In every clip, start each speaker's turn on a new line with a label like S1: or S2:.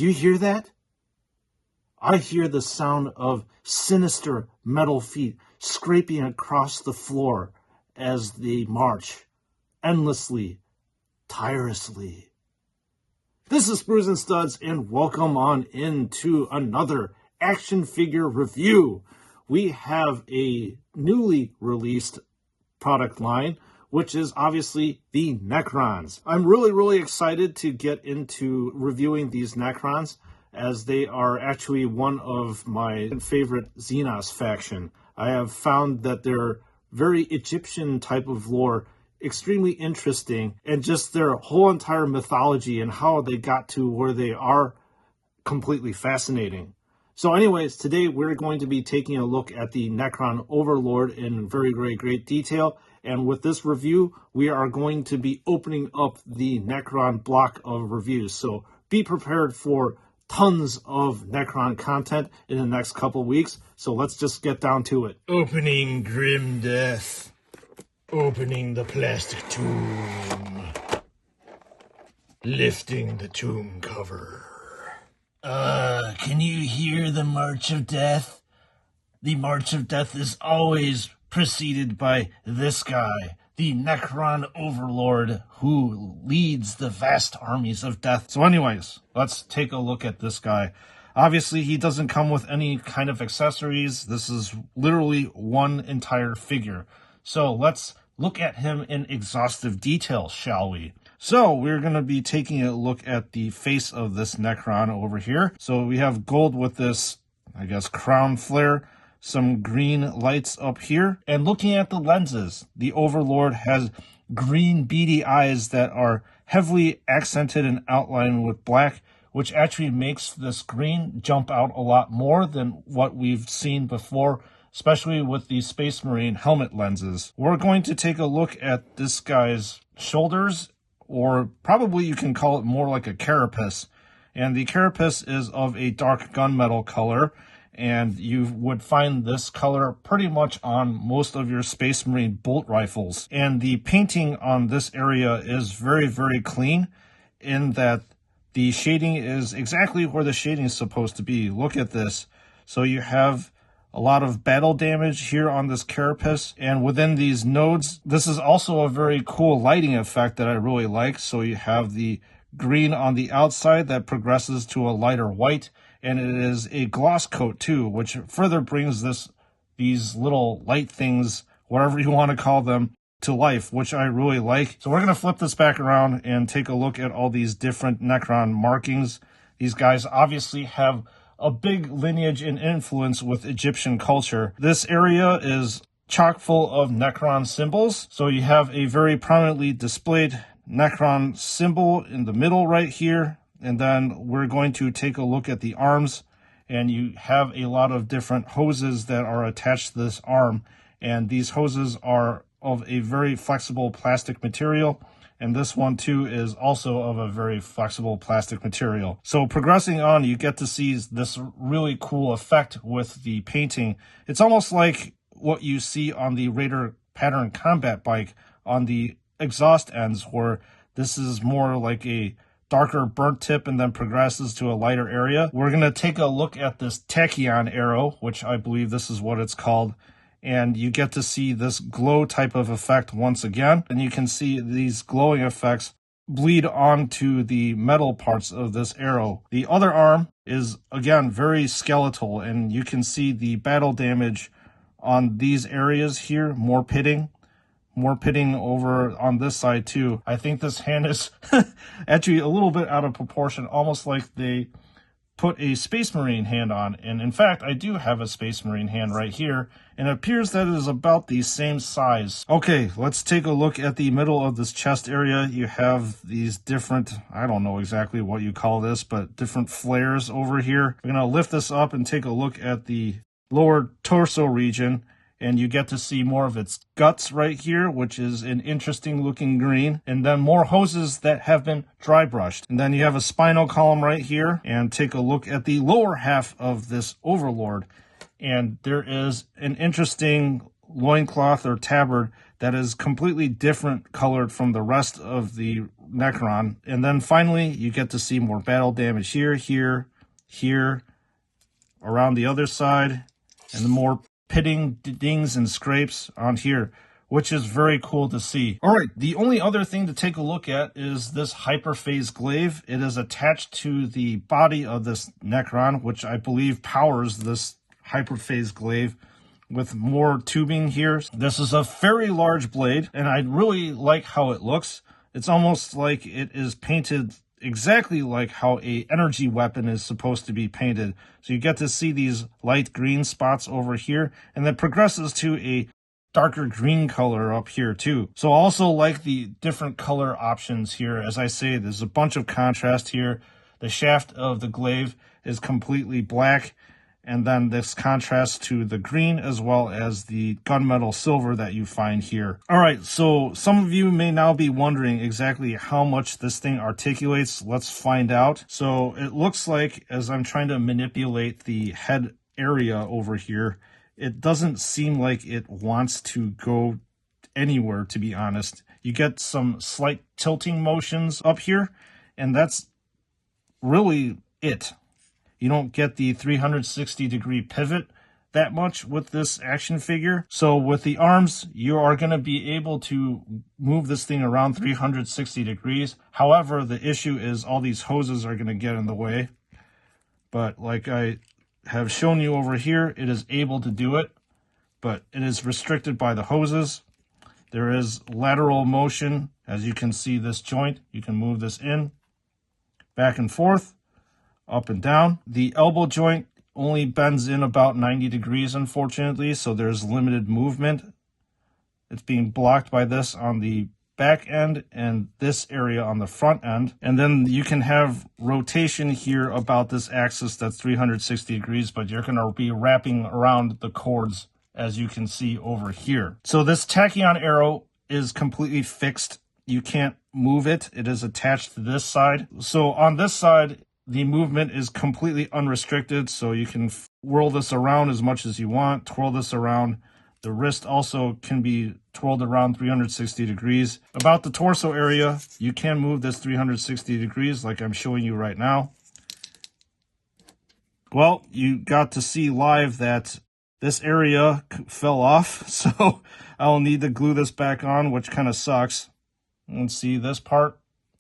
S1: Do you hear that? I hear the sound of sinister metal feet scraping across the floor as they march, endlessly, tirelessly. This is Screws and Studs, and welcome on into another action figure review. We have a newly released product line, which is obviously the Necrons. I'm really excited to get into reviewing these Necrons, as they are actually one of my favorite Xenos faction. I have found that their very Egyptian type of lore extremely interesting, and just their whole entire mythology and how they got to where they are completely fascinating. So anyways, today we're going to be taking a look at the Necron Overlord in very great detail. And with this review, we are going to be opening up the Necron block of reviews. So be prepared for tons of Necron content in the next couple weeks. So let's just get down to it.
S2: Opening Grim Death. Opening the plastic tomb. Lifting the tomb cover. Can you hear the March of Death? The March of Death is always preceded by this guy, the Necron Overlord, who leads the vast armies of death. So anyways, let's take a look at this guy. Obviously, he doesn't come with any kind of accessories. This is literally one entire figure. So let's look at him in exhaustive detail, shall we? So we're going to be taking a look at the face of this Necron over here. So we have gold with this, I guess, crown flare, some green lights up here. And looking at the lenses, the Overlord has green beady eyes that are heavily accented and outlined with black, which actually makes this green jump out a lot more than what we've seen before, especially with the Space Marine helmet lenses. We're going to take a look at this guy's shoulders, or probably you can call it more like a carapace. And the carapace is of a dark gunmetal color, and you would find this color pretty much on most of your Space Marine bolt rifles. And the painting on this area is very clean, in that the shading is exactly where the shading is supposed to be. Look at this. So you have a lot of battle damage here on this carapace, and within these nodes, this is also a very cool lighting effect that I really like. So you have the green on the outside that progresses to a lighter white, and it is a gloss coat too, which further brings these little light things, whatever you want to call them, to life, which I really like. So we're going to flip this back around and take a look at all these different Necron markings. These guys obviously have a big lineage and influence with Egyptian culture. This area is chock full of Necron symbols. So you have a very prominently displayed Necron symbol in the middle right here. And then we're going to take a look at the arms, and you have a lot of different hoses that are attached to this arm. And these hoses are of a very flexible plastic material. And this one too is also of a very flexible plastic material. So progressing on, you get to see this really cool effect with the painting. It's almost like what you see on the Raider pattern combat bike on the exhaust ends, where this is more like a darker burnt tip and then progresses to a lighter area. We're going to take a look at this tachyon arrow, which I believe this is what it's called. And you get to see this glow type of effect once again. And you can see these glowing effects bleed onto the metal parts of this arrow. The other arm is, again, very skeletal, and you can see the battle damage on these areas here. More pitting over on this side too. I think this hand is actually a little bit out of proportion, almost like they put a Space Marine hand on. And in fact, I do have a Space Marine hand right here, and it appears that it is about the same size. Okay, let's take a look at the middle of this chest area. You have these different, I don't know exactly what you call this, but different flares over here. We're gonna lift this up and take a look at the lower torso region, and you get to see more of its guts right here, which is an interesting looking green, and then more hoses that have been dry brushed. And then you have a spinal column right here, and take a look at the lower half of this Overlord. And there is an interesting loincloth or tabard
S1: that is completely different colored from the rest of the Necron. And then finally, you get to see more battle damage here, here, here, around the other side, and the more pitting, dings, and scrapes on here, which is very cool to see. All right, the only other thing to take a look at is this Hyperphase Glaive. It is attached to the body of this Necron, which I believe powers this Hyperphase Glaive, with more tubing here. This is a very large blade, and I really like how it looks. It's almost like it is painted exactly like how a energy weapon is supposed to be painted. So you get to see these light green spots over here, and then progresses to a darker green color up here too. So also like the different color options here. As I say, there's a bunch of contrast here. The shaft of the glaive is completely black, and then this contrasts to the green as well as the gunmetal silver that you find here. All right, so some of you may now be wondering exactly how much this thing articulates. Let's find out. So it looks like, as I'm trying to manipulate the head area over here, it doesn't seem like it wants to go anywhere, to be honest. You get some slight tilting motions up here, and that's really it. You don't get the 360-degree pivot that much with this action figure. So with the arms, you are going to be able to move this thing around 360 degrees. However, the issue is all these hoses are going to get in the way. But like I have shown you over here, it is able to do it, but it is restricted by the hoses. There is lateral motion. As you can see this joint, you can move this in, back and forth, up and down. The elbow joint only bends in about 90 degrees, unfortunately, so there's limited movement. It's being blocked by this on the back end and this area on the front end. And then you can have rotation here about this axis that's 360 degrees, but you're going to be wrapping around the cords, as you can see over here. So this tachyon arrow is completely fixed. You can't move it. It is attached to this side. So on this side, the movement is completely unrestricted, so you can whirl this around as much as you want, twirl this around. The wrist also can be twirled around 360 degrees. About the torso area, you can move this 360 degrees like I'm showing you right now. Well, you got to see live that this area fell off, so I'll need to glue this back on, which kind of sucks. And see, this part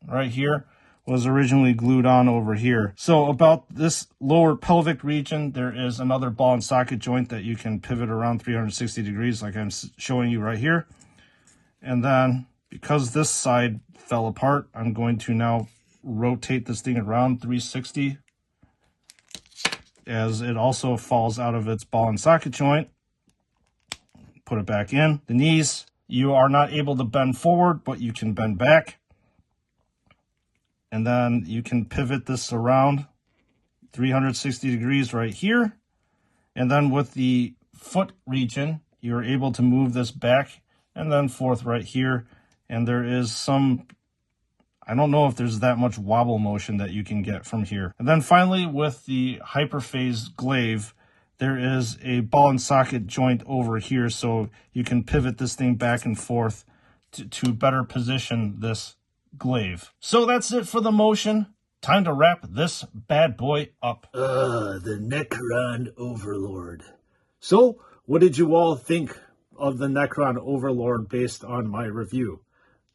S1: right here was originally glued on over here. So about this lower pelvic region, there is another ball and socket joint that you can pivot around 360 degrees like I'm showing you right here. And then because this side fell apart, I'm going to now rotate this thing around 360 as it also falls out of its ball and socket joint. Put it back in. The knees, you are not able to bend forward, but you can bend back. And then you can pivot this around 360 degrees right here. And then with the foot region, you're able to move this back and then forth right here. And there is some, I don't know if there's that much wobble motion that you can get from here. And then finally, with the Hyperphase Glaive, there is a ball and socket joint over here. So you can pivot this thing back and forth to better position this glaive. So that's it for the motion. Time to wrap this bad boy up.
S3: The Necron Overlord. So, what did you all think of the Necron Overlord based on my review?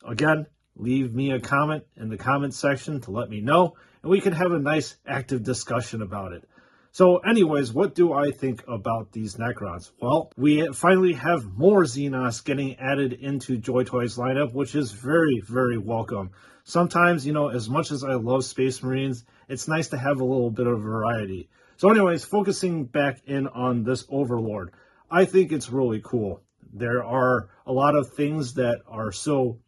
S3: Again, leave me a comment in the comment section to let me know, and we can have a nice active discussion about it. So anyways, what do I think about these Necrons? Well, we finally have more Xenos getting added into JoyToy's lineup, which is very, very welcome. Sometimes, you know, as much as I love Space Marines, it's nice to have a little bit of variety. So anyways, focusing back in on this Overlord, I think it's really cool. There are a lot of things that are so,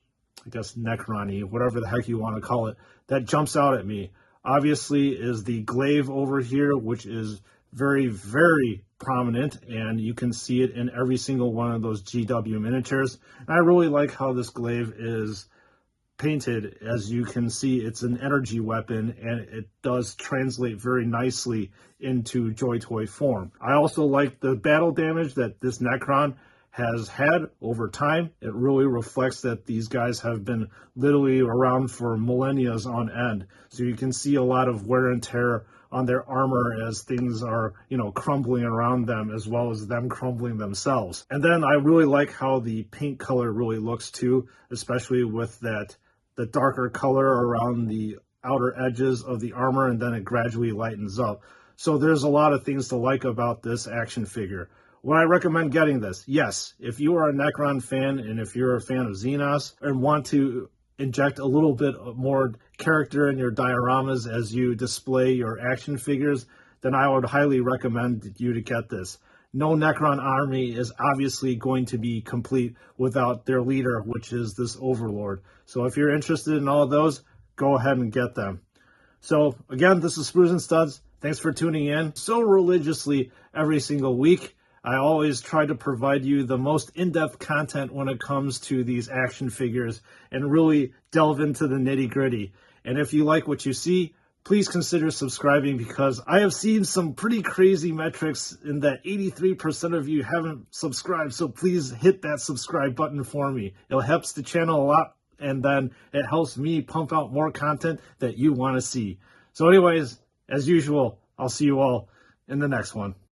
S3: I guess, Necron-y, whatever the heck you want to call it, that jumps out at me. Obviously is the glaive over here, which is very, very prominent, and you can see it in every single one of those GW miniatures. And I really like how this glaive is painted. As you can see, it's an energy weapon, and it does translate very nicely into JoyToy form. I also like the battle damage that this Necron
S1: has had over time. It really reflects that these guys have been literally around for millennia on end. So you can see a lot of wear and tear on their armor as things are, crumbling around them, as well as them crumbling themselves. And then I really like how the paint color really looks too, especially with the darker color around the outer edges of the armor, and then it gradually lightens up. So there's a lot of things to like about this action figure. Would I recommend getting this? Yes. If you are a Necron fan and if you're a fan of Xenos and want to inject a little bit more character in your dioramas as you display your action figures, then I would highly recommend you to get this. No Necron army is obviously going to be complete without their leader, which is this Overlord. So if you're interested in all of those, go ahead and get them. So again, this is Sprues and Studs. Thanks for tuning in so religiously every single week. I always try to provide you the most in-depth content when it comes to these action figures and really delve into the nitty-gritty. And if you like what you see, please consider subscribing, because I have seen some pretty crazy metrics in that 83% of you haven't subscribed. So please hit that subscribe button for me. It helps the channel a lot, and then it helps me pump out more content that you want to see. So anyways, as usual, I'll see you all in the next one.